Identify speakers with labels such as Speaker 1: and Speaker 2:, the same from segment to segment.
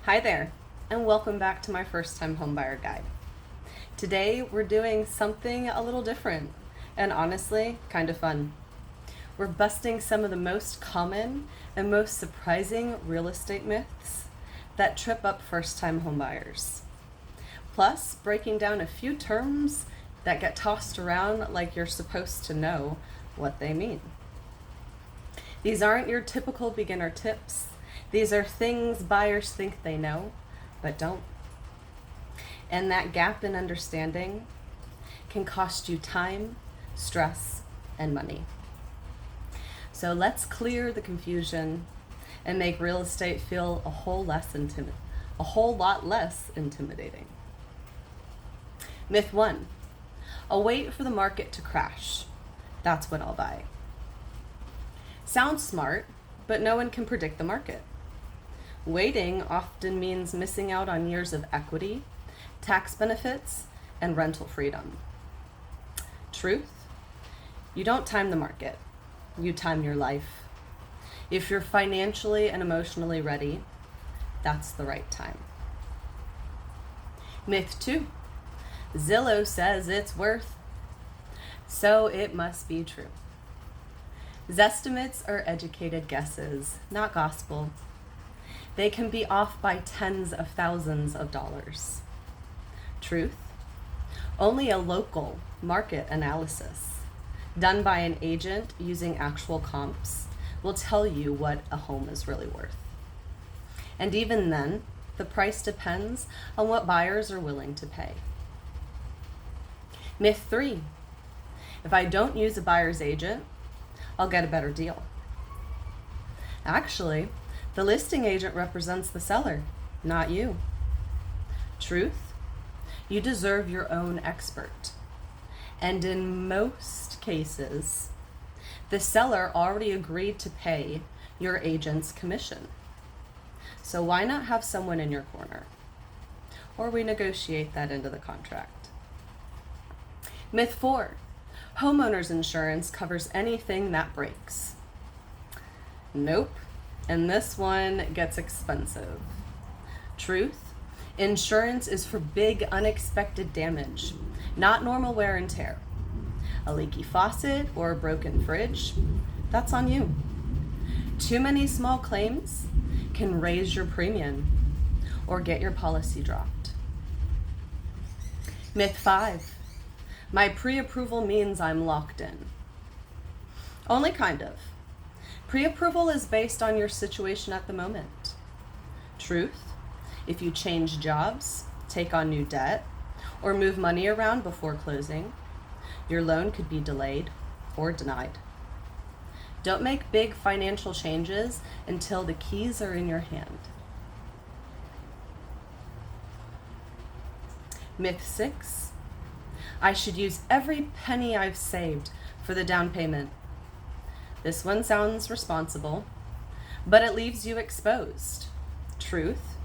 Speaker 1: Hi there, and welcome back to my first time homebuyer guide. Today we're doing something a little different and honestly kind of fun. We're busting some of the most common and most surprising real estate myths that trip up first time homebuyers. Plus, breaking down a few terms that get tossed around like you're supposed to know what they mean. These aren't your typical beginner tips. These are things buyers think they know, but don't. And that gap in understanding can cost you time, stress, and money. So let's clear the confusion and make real estate feel a whole lot less intimidating. Myth 1. I'll wait for the market to crash. That's when I'll buy. Sounds smart, but no one can predict the market. Waiting often means missing out on years of equity, tax benefits, and rental freedom. Truth? You don't time the market. You time your life. If you're financially and emotionally ready, that's the right time. Myth 2. Zillow says it's worth, so it must be true. Zestimates are educated guesses, not gospel. They can be off by tens of thousands of dollars. Truth? Only a local market analysis, done by an agent using actual comps, will tell you what a home is really worth. And even then, the price depends on what buyers are willing to pay. Myth 3. If I don't use a buyer's agent, I'll get a better deal. Actually, the listing agent represents the seller, not you. Truth? You deserve your own expert. And in most cases, the seller already agreed to pay your agent's commission. So why not have someone in your corner? Or we negotiate that into the contract. Myth 4. Homeowners insurance covers anything that breaks. Nope. And this one gets expensive. Truth? Insurance is for big unexpected damage, not normal wear and tear. A leaky faucet or a broken fridge, that's on you. Too many small claims can raise your premium or get your policy dropped. Myth 5. My pre-approval means I'm locked in. Only kind of. Pre-approval is based on your situation at the moment. Truth? If you change jobs, take on new debt, or move money around before closing, your loan could be delayed or denied. Don't make big financial changes until the keys are in your hand. Myth 6. I should use every penny I've saved for the down payment. This one sounds responsible, but it leaves you exposed. Truth?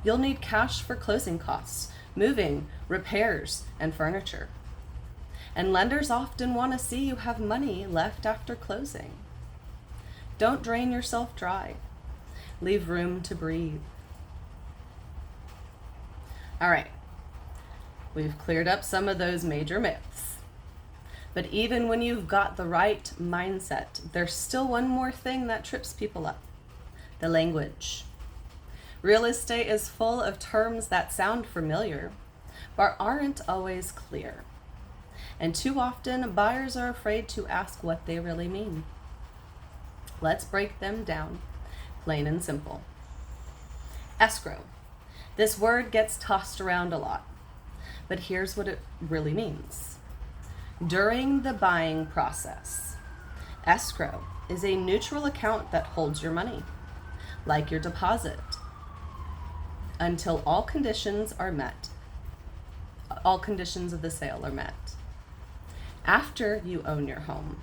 Speaker 1: You'll need cash for closing costs, moving, repairs, and furniture. And lenders often want to see you have money left after closing. Don't drain yourself dry. Leave room to breathe. All right, we've cleared up some of those major myths. But even when you've got the right mindset, there's still one more thing that trips people up: the language. Real estate is full of terms that sound familiar, but aren't always clear. And too often, buyers are afraid to ask what they really mean. Let's break them down, plain and simple. Escrow. This word gets tossed around a lot, but here's what it really means. During the buying process, escrow is a neutral account that holds your money, like your deposit, until all conditions are met. All conditions of the sale are met. After you own your home,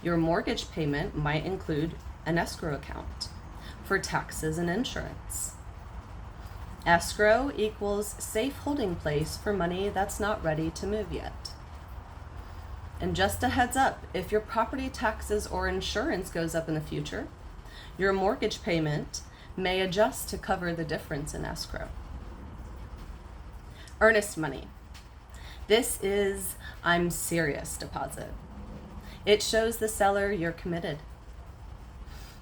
Speaker 1: your mortgage payment might include an escrow account for taxes and insurance. Escrow equals safe holding place for money that's not ready to move yet. And just a heads up, if your property taxes or insurance goes up in the future, your mortgage payment may adjust to cover the difference in escrow. Earnest money. This is I'm serious deposit. It shows the seller you're committed.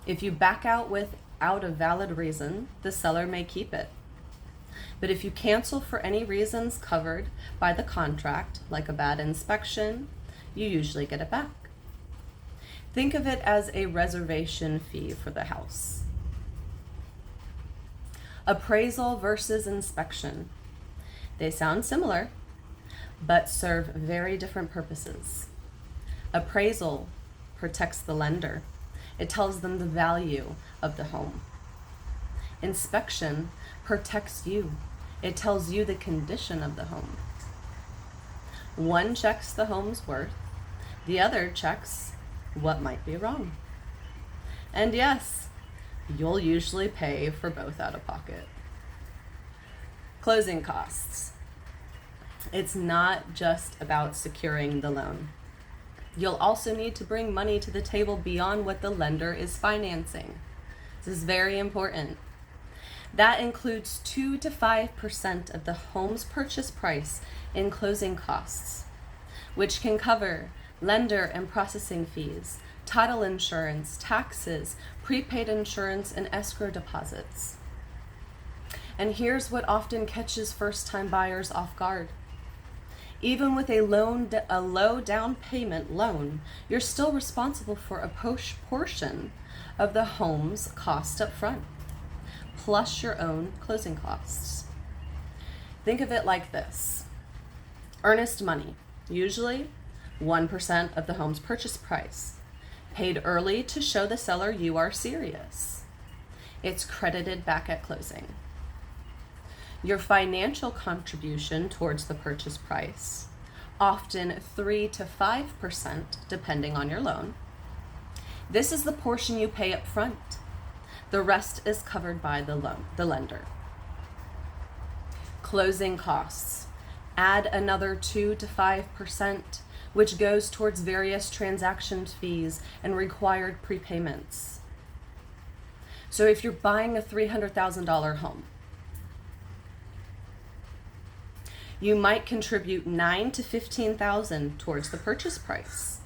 Speaker 1: If you back out without a valid reason, the seller may keep it. But if you cancel for any reasons covered by the contract, like a bad inspection, you usually get it back. Think of it as a reservation fee for the house. Appraisal versus inspection. They sound similar, but serve very different purposes. Appraisal protects the lender. It tells them the value of the home. Inspection protects you. It tells you the condition of the home. One checks the home's worth, the other checks what might be wrong. And yes, you'll usually pay for both out of pocket. Closing costs. It's not just about securing the loan. You'll also need to bring money to the table beyond what the lender is financing. This is very important. That includes 2 to 5% of the home's purchase price in closing costs, which can cover lender and processing fees, title insurance, taxes, prepaid insurance, and escrow deposits. And here's what often catches first-time buyers off guard. Even with a low down payment loan, you're still responsible for a portion of the home's cost up front, plus your own closing costs. Think of it like this. Earnest money, usually 1% of the home's purchase price, paid early to show the seller you are serious. It's credited back at closing. Your financial contribution towards the purchase price, often 3 to 5% depending on your loan. This is the portion you pay up front. The rest is covered by the lender. Closing costs. Add another 2 to 5%, which goes towards various transaction fees and required prepayments. So if you're buying a $300,000 home, you might contribute $9,000 to $15,000 towards the purchase price.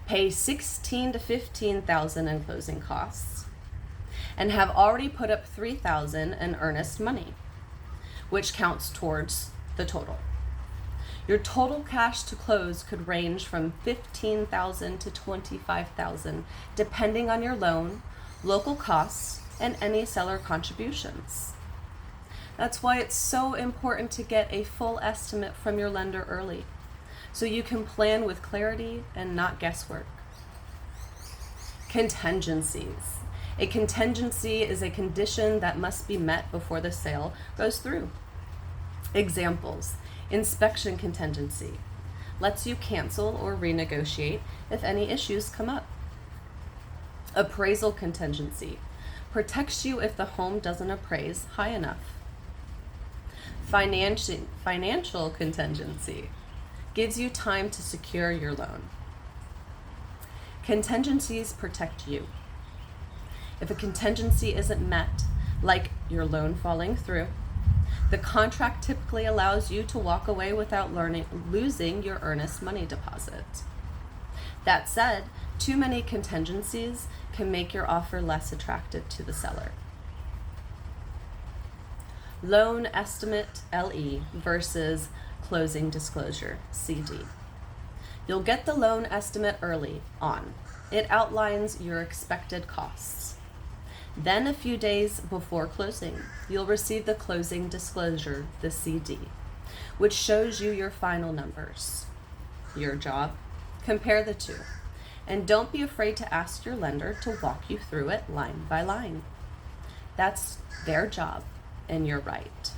Speaker 1: Pay $16,000 to $15,000 in closing costs, and have already put up $3,000 in earnest money, which counts towards the total. Your total cash to close could range from $15,000 to $25,000, depending on your loan, local costs, and any seller contributions. That's why it's so important to get a full estimate from your lender early, so you can plan with clarity and not guesswork. Contingencies. A contingency is a condition that must be met before the sale goes through. Examples: inspection contingency lets you cancel or renegotiate if any issues come up. Appraisal contingency protects you if the home doesn't appraise high enough. Financial contingency gives you time to secure your loan. Contingencies protect you. If a contingency isn't met, like your loan falling through, the contract typically allows you to walk away without losing your earnest money deposit. That said, too many contingencies can make your offer less attractive to the seller. Loan estimate, LE, versus closing disclosure, CD. You'll get the loan estimate early on. It outlines your expected costs. Then a few days before closing, you'll receive the closing disclosure, the CD, which shows you your final numbers. Your job? Compare the two. And don't be afraid to ask your lender to walk you through it line by line. That's their job, and you're right.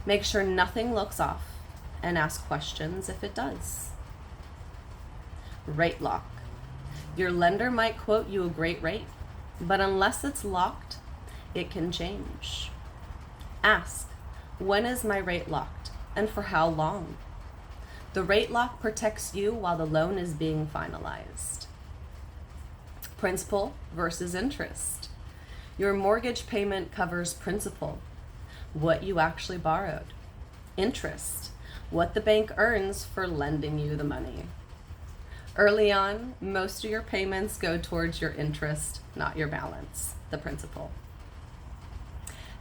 Speaker 1: Make sure nothing looks off and ask questions if it does. Rate lock. Your lender might quote you a great rate, but unless it's locked, it can change. Ask, when is my rate locked and for how long? The rate lock protects you while the loan is being finalized. Principal versus interest. Your mortgage payment covers principal, what you actually borrowed, interest, what the bank earns for lending you the money. Early on, most of your payments go towards your interest, not your balance, the principal.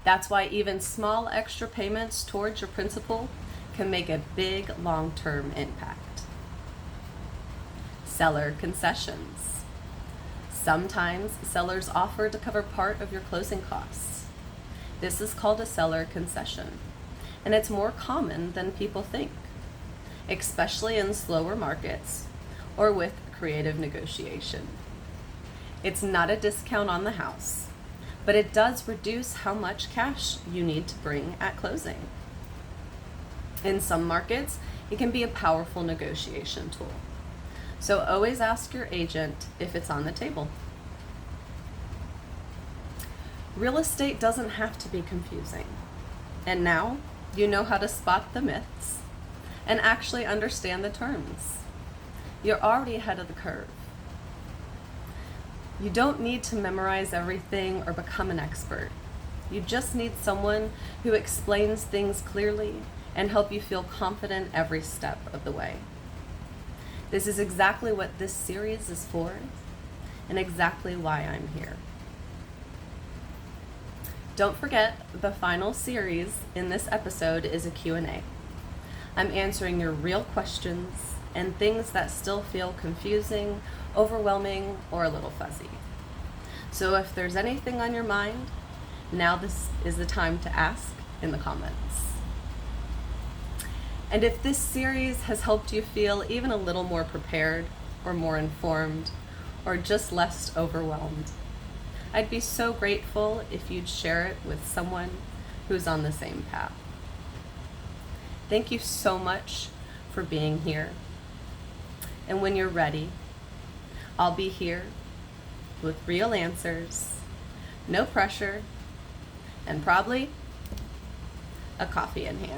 Speaker 1: That's why even small extra payments towards your principal can make a big long-term impact. Seller concessions. Sometimes sellers offer to cover part of your closing costs. This is called a seller concession, and it's more common than people think, especially in slower markets or with creative negotiation. It's not a discount on the house, but it does reduce how much cash you need to bring at closing. In some markets, it can be a powerful negotiation tool. So always ask your agent if it's on the table. Real estate doesn't have to be confusing. And now you know how to spot the myths and actually understand the terms. You're already ahead of the curve. You don't need to memorize everything or become an expert. You just need someone who explains things clearly and help you feel confident every step of the way. This is exactly what this series is for and exactly why I'm here. Don't forget, the final series in this episode is a Q&A. I'm answering your real questions and things that still feel confusing, overwhelming, or a little fuzzy. So if there's anything on your mind, now this is the time to ask in the comments. And if this series has helped you feel even a little more prepared or more informed or just less overwhelmed, I'd be so grateful if you'd share it with someone who's on the same path. Thank you so much for being here. And when you're ready, I'll be here with real answers, no pressure, and probably a coffee in hand.